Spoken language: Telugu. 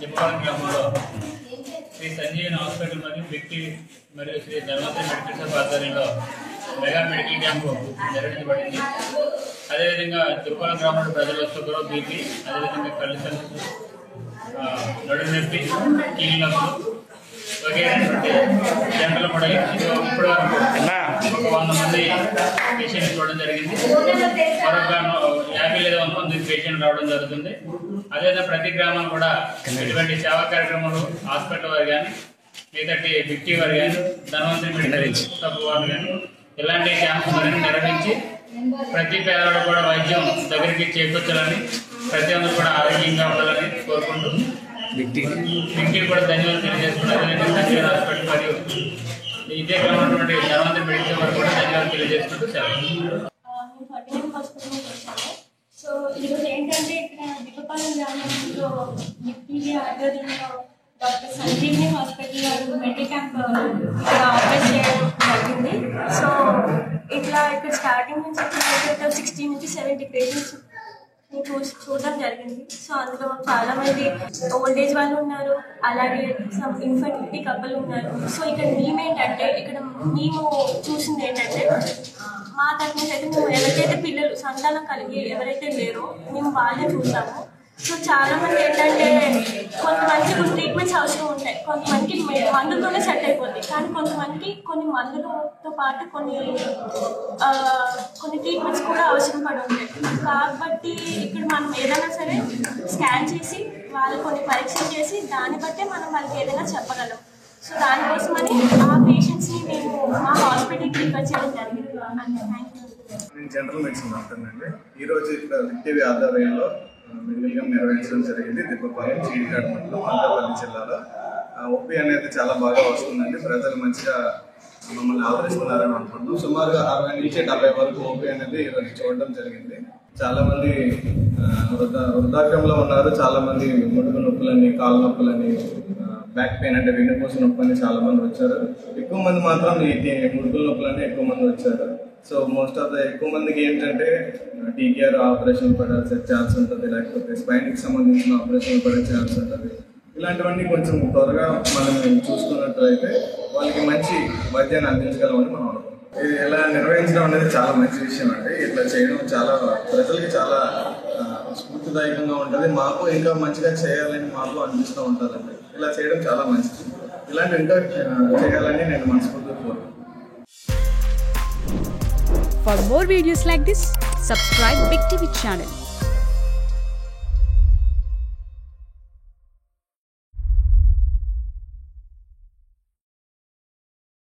దిప్పవరం గ్రామంలో శ్రీ సంజీవన్ హాస్పిటల్ మరియు వ్యక్తి మరియు శ్రీ ధర్మశ్రీ మెడికల్ షాప్ ఆధ్వర్యంలో మెగా మెడికల్ క్యాంపు నిర్వహించబడింది. అదేవిధంగా దిప్పవరం గ్రామంలో ప్రజలు షుగర్, బీపీ, అదేవిధంగా కళ్ళు సమస్యలు, నడుము నొప్పి, కీళ్ళ నొప్పులు వగైరైనటువంటి జంటలు కూడా ఇప్పటి వరకు ఒక 100 మంది పేషెంట్ చూడడం జరిగింది. మరొక 50 లేదా 100 మంది పేషెంట్ రావడం జరుగుతుంది. అదేవిధంగా ప్రతి గ్రామం కూడా ఇటువంటి సేవా కార్యక్రమాలు హాస్పిటల్ వారు కానీ, మిగతాటి బిక్టీ వారు కానీ, ధనవంతరి మెడికల్ షాప్ వారు కానీ ఇలాంటి క్యాంప్స్ నిర్వహించి ప్రతి పేదవాడు కూడా వైద్యం దగ్గరికి చేకూర్చాలని, ప్రతి ఒక్కరు కూడా ఆరోగ్యంగా ఉండాలని కోరుకుంటూ బిక్టీ కూడా ధన్యవాదాలు తెలియజేసుకున్నారు. సంజీవన్ హాస్పిటల్ మరియు ఇదే గ్రామంలో ధనవంతరి మెడికల్ వారు కూడా ధన్యవాదాలు తెలియజేసుకుంటూ సెలవు. సో ఈరోజు ఏంటంటే ఇక్కడ దిప్పవరం గ్రామంలో బిక్టీ ఆధ్వర్యంలో డాక్టర్ సంజీవని హాస్పిటల్ వారు మెడికల్ క్యాంప్ ఇక్కడ ఆర్గనైజ్ చేయడం జరిగింది. సో ఇట్లా ఇక్కడ స్టార్టింగ్ నుంచి 60 నుంచి 70 పేషెంట్స్ చూడడం జరిగింది. సో అందులో చాలామంది ఓల్డ్ ఏజ్ వాళ్ళు ఉన్నారు, అలాగే సమ్ ఇన్ఫర్టిలిటీ కపుల్ ఉన్నారు. సో ఇక్కడ మేము చూసింది ఏంటంటే మా తరఫు నుంచి అయితే మేము ఎవరికైతే పిల్లలు సంతానం కలిగి ఎవరైతే లేరో మేము వాళ్ళే చూసాము. సో చాలామంది ఏంటంటే కొంతమందికి కొన్ని ట్రీట్మెంట్స్ అవసరం ఉంటాయి, కొంతమందికి మందులతోనే సెట్ అయిపోతుంది. కానీ కొంతమందికి కొన్ని మందులతో పాటు కొన్ని ట్రీట్మెంట్స్ కూడా అవసరం పడి ఉంటాయి. కాబట్టి ఇక్కడ మనం ఏదైనా సరే స్కాన్ చేసి వాళ్ళు కొన్ని పరీక్షలు చేసి దాన్ని బట్టే మనం వాళ్ళకి ఏదైనా చెప్పగలం. సో దానికోసమని ఆ పేషెంట్స్ని మేము మా హాస్పిటల్కి రిఫర్ చేయడం జరిగింది. నేను జనరల్ మెడిసిన్ డాక్టర్ అండి. ఈరోజు ఇక్కడ విక్టీవి ఆధ్వర్యంలో మెడికల్ క్యాంప్ నిర్వహించడం జరిగింది. దిప్పవరం చీడికాడ మండలం అనకాపల్లి జిల్లాలో. ఓపీ అనేది చాలా బాగా వస్తుందండి. ప్రజలు మంచిగా మమ్మల్ని ఆదరిస్తున్నారని అనుకుంటున్నాం. సుమారుగా 60 నుంచి 70 వరకు ఓపీ అనేది ఈరోజు చూడడం జరిగింది. చాలా మంది వృద్ధాప్యంలో ఉన్నారు. చాలా మంది ముడుగు నొప్పులని, కాళ్ళ నొప్పులని, బ్యాక్ పెయిన్ అంటే వెన్నుపూస నొప్పి అని చాలా మంది వచ్చారు. ఎక్కువ మంది మాత్రం ఈ ముడుగుల నొప్పులని ఎక్కువ మంది వచ్చారు. సో మోస్ట్ ఆఫ్ ద ఎక్కువ మందికి ఏంటంటే టీకేఆర్ ఆపరేషన్ పడాల్సి ఛాన్స్ ఉంటుంది, లేకపోతే స్పైన్కి సంబంధించిన ఆపరేషన్ పడే ఛాన్స్ ఉంటుంది. ఇలాంటివన్నీ కొంచెం త్వరగా మనం చూసుకున్నట్లయితే వాళ్ళకి మంచి వైద్యాన్ని అందించగలమని మనం అనుకుంటున్నాం. ఇది ఇలా నిర్వహించడం అనేది చాలా మంచి విషయం అండి. ఇట్లా చేయడం చాలా ప్రజలకి చాలా స్ఫూర్తిదాయకంగా ఉంటుంది. మాకు ఇంకా మంచిగా చేయాలని మాకు అనిపిస్తూ ఉంటుందండి. ఇలా చేయడం చాలా మంచిది. ఇలాంటి ఇంకా చేయాలని నేను మనస్ఫూర్తిగా కోరుకుంటున్నాను. For more videos like this, subscribe Big TV channel.